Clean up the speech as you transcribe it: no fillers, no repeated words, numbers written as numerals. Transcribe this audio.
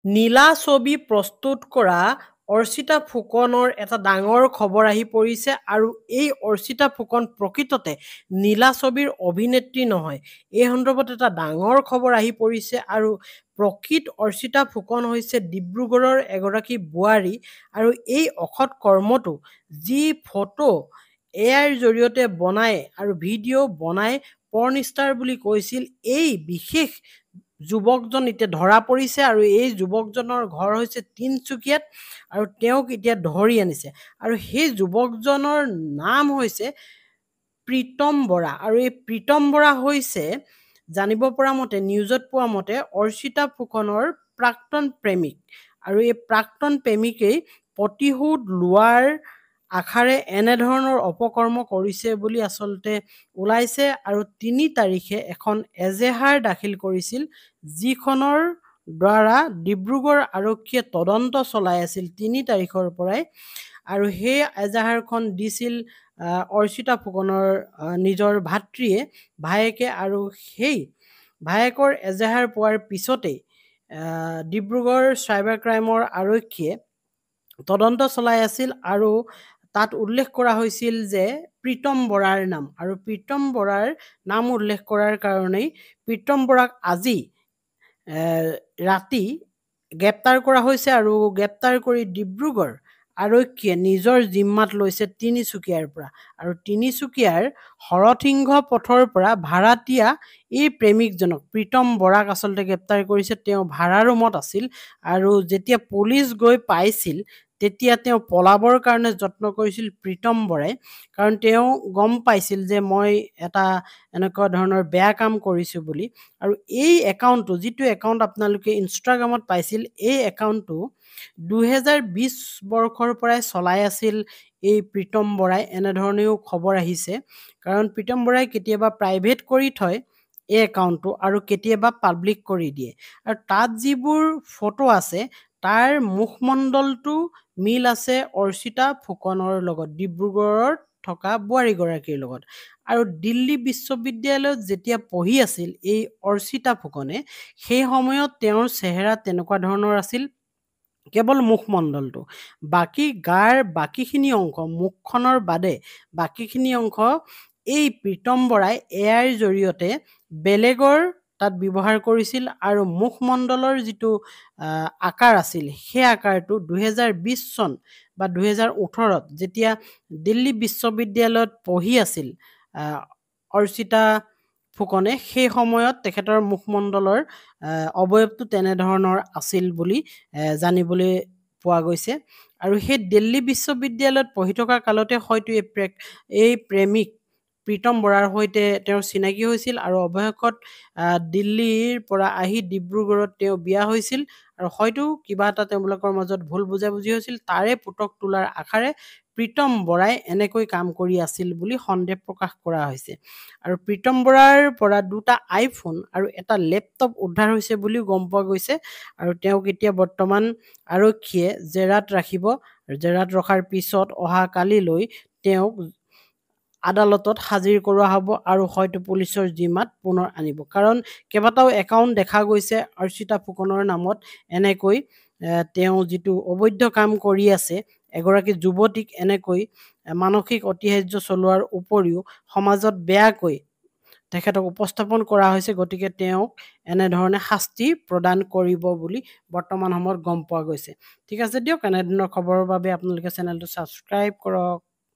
নীলা ছবি প্ৰস্তুত কৰা অৰ্চিতা ফুকনৰ এটা ডাঙৰ খবৰ আহি পৰিছে আৰু এই অৰ্চিতা ফুকন প্ৰকৃততে নীলা ছবিৰ অভিনেত্ৰী নহয়। এই সন্দৰ্ভত এটা ডাঙৰ খবৰ আহি পৰিছে আৰু প্ৰকৃত অৰ্চিতা ফুকন হৈছে ডিব্ৰুগড়ৰ এগৰাকী বোৱাৰী আৰু এই অসৎ কৰ্মটো যি ফটো এআইৰ জৰিয়তে বনাই আৰু ভিডিঅ' বনাই পৰ্ণ ষ্টাৰ বুলি কৈছিল এই বিশেষ যুৱকজন এতিয়া ধৰা পৰিছে আৰু এই যুৱকজনৰ ঘৰ হৈছে তিনচুকীয়াত আৰু তেওঁক এতিয়া ধৰি আনিছে আৰু সেই যুৱকজনৰ নাম হৈছে প্ৰীতম বৰা আৰু এই প্ৰীতম বৰা হৈছে জানিব পৰা মতে নিউজত পোৱা মতে অৰ্চিতা ফুকনৰ প্ৰাক্তন প্ৰেমিক আৰু এই প্ৰাক্তন প্ৰেমিকেই প্ৰতিশোধ লোৱাৰ আশাৰে এনেধৰণৰ অপকৰ্ম কৰিছে বুলি আচলতে ওলাইছে আৰু ৩ তাৰিখে এখন এজেহাৰ দাখিল কৰিছিল যিখনৰ দ্বাৰা ডিব্ৰুগড় আৰক্ষীয়ে তদন্ত চলাই আছিল ৩ তাৰিখৰ পৰাই আৰু সেই এজাহাৰখন দিছিল অৰ্চিতা ফুকনৰ নিজৰ ভাতৃয়ে ভায়েকে আৰু সেই ভায়েকৰ এজাহাৰ পোৱাৰ পিছতেই ডিব্ৰুগড় চাইবাৰ ক্ৰাইমৰ আৰক্ষীয়ে তদন্ত চলাই আছিল আৰু তাত উল্লেখ কৰা হৈছিল যে প্ৰীতম বৰাৰ নাম আৰু প্ৰীতম বৰাৰ নাম উল্লেখ কৰাৰ কাৰণেই প্ৰীতম বৰাক আজি ৰাতি গ্ৰেপ্তাৰ কৰা হৈছে আৰু গ্ৰেপ্তাৰ কৰি ডিব্ৰুগড় আৰক্ষীয়ে নিজৰ জিম্মাত লৈছে তিনিচুকীয়াৰ পৰা আৰু তিনিচুকীয়াৰ হৰসিংহ পথৰ পৰা ভাড়াতীয়া এই প্ৰেমিকজনক প্ৰীতম বৰাক আচলতে গ্ৰেপ্তাৰ কৰিছে। তেওঁ ভাড়া ৰুমত আছিল আৰু যেতিয়া পুলিচ গৈ পাইছিল তেতিয়া তেওঁ পলাবৰ কাৰণে যত্ন কৰিছিল প্ৰীতম বৰাই কাৰণ তেওঁ গম পাইছিল যে মই এটা এনেকুৱা ধৰণৰ বেয়া কাম কৰিছোঁ বুলি আৰু এই একাউণ্টটো যিটো একাউণ্ট আপোনালোকে ইনষ্টাগ্ৰামত পাইছিল এই একাউণ্টটো ২০২০ বৰ্ষৰ পৰাই চলাই আছিল এই প্ৰীতম বৰাই এনেধৰণেও খবৰ আহিছে কাৰণ প্ৰীতম বৰাই কেতিয়াবা প্ৰাইভেট কৰি থয় এই একাউণ্টটো আৰু কেতিয়াবা পাব্লিক কৰি দিয়ে আৰু তাত যিবোৰ ফটো আছে তাৰ মুখমণ্ডলটো মিল আছে অৰ্চিতা ফুকনৰ লগত ডিব্ৰুগড়ত থকা বোৱাৰীগৰাকীৰ লগত আৰু দিল্লী বিশ্ববিদ্যালয়ত যেতিয়া পঢ়ি আছিল এই অৰ্চিতা ফুকনে সেই সময়ত তেওঁৰ চেহেৰা তেনেকুৱা ধৰণৰ আছিল কেৱল মুখমণ্ডলটো বাকী গাৰ বাকীখিনি অংশ মুখখনৰ বাদে বাকীখিনি অংশ এই প্ৰীতম বৰাই এআইৰ জৰিয়তে বেলেগৰ তাত ব্যৱহাৰ কৰিছিল আৰু মুখমণ্ডলৰ যিটো আকাৰ আছিল সেই আকাৰটো ২০২০ চন বা ২০১৮ত যেতিয়া দিল্লী বিশ্ববিদ্যালয়ত পঢ়ি আছিল অৰ্চিতা ফুকনে সেই সময়ত তেখেতৰ মুখমণ্ডলৰ অৱয়ৱটো তেনেধৰণৰ আছিল বুলি জানিবলৈ পোৱা গৈছে আৰু সেই দিল্লী বিশ্ববিদ্যালয়ত পঢ়ি থকা কালতে হয়তো এই প্ৰেমিক প্ৰীতম বৰাৰ সৈতে তেওঁৰ চিনাকি হৈছিল আৰু অৱশেষত দিল্লীৰ পৰা আহি ডিব্ৰুগড়ত তেওঁ বিয়া হৈছিল আৰু হয়তো কিবা এটা তেওঁলোকৰ মাজত ভুল বুজাবুজি হৈছিল তাৰে পুতক তোলাৰ আশাৰে প্ৰীতম বৰাই এনেকৈ কাম কৰি আছিল বুলি সন্দেহ প্ৰকাশ কৰা হৈছে আৰু প্ৰীতম বৰাৰ পৰা ২টা আইফোন আৰু এটা লেপটপ উদ্ধাৰ হৈছে বুলিও গম পোৱা গৈছে আৰু তেওঁক এতিয়া বৰ্তমান আৰক্ষীয়ে জেৰাত ৰাখিব জেৰাত ৰখাৰ পিছত অহা কালিলৈ তেওঁক আদালতত হাজিৰ কৰোৱা হ'ব আৰু হয়তো পুলিচৰ জিম্মাত পুনৰ আনিব কাৰণ কেইবাটাও একাউণ্ট দেখা গৈছে অৰ্চিতা ফুকনৰ নামত এনেকৈ তেওঁ যিটো অবৈধ কাম কৰি আছে এগৰাকী যুৱতীক এনেকৈ মানসিক অতিহাৰ্য চলোৱাৰ উপৰিও সমাজত বেয়াকৈ তেখেতক উপস্থাপন কৰা হৈছে গতিকে তেওঁক এনেধৰণে শাস্তি প্ৰদান কৰিব বুলি বৰ্তমান সময়ত গম পোৱা গৈছে ঠিক আছে দিয়ক এনেধৰণৰ খবৰৰ বাবে আপোনালোকে চেনেলটো ছাবস্ক্ৰাইব কৰক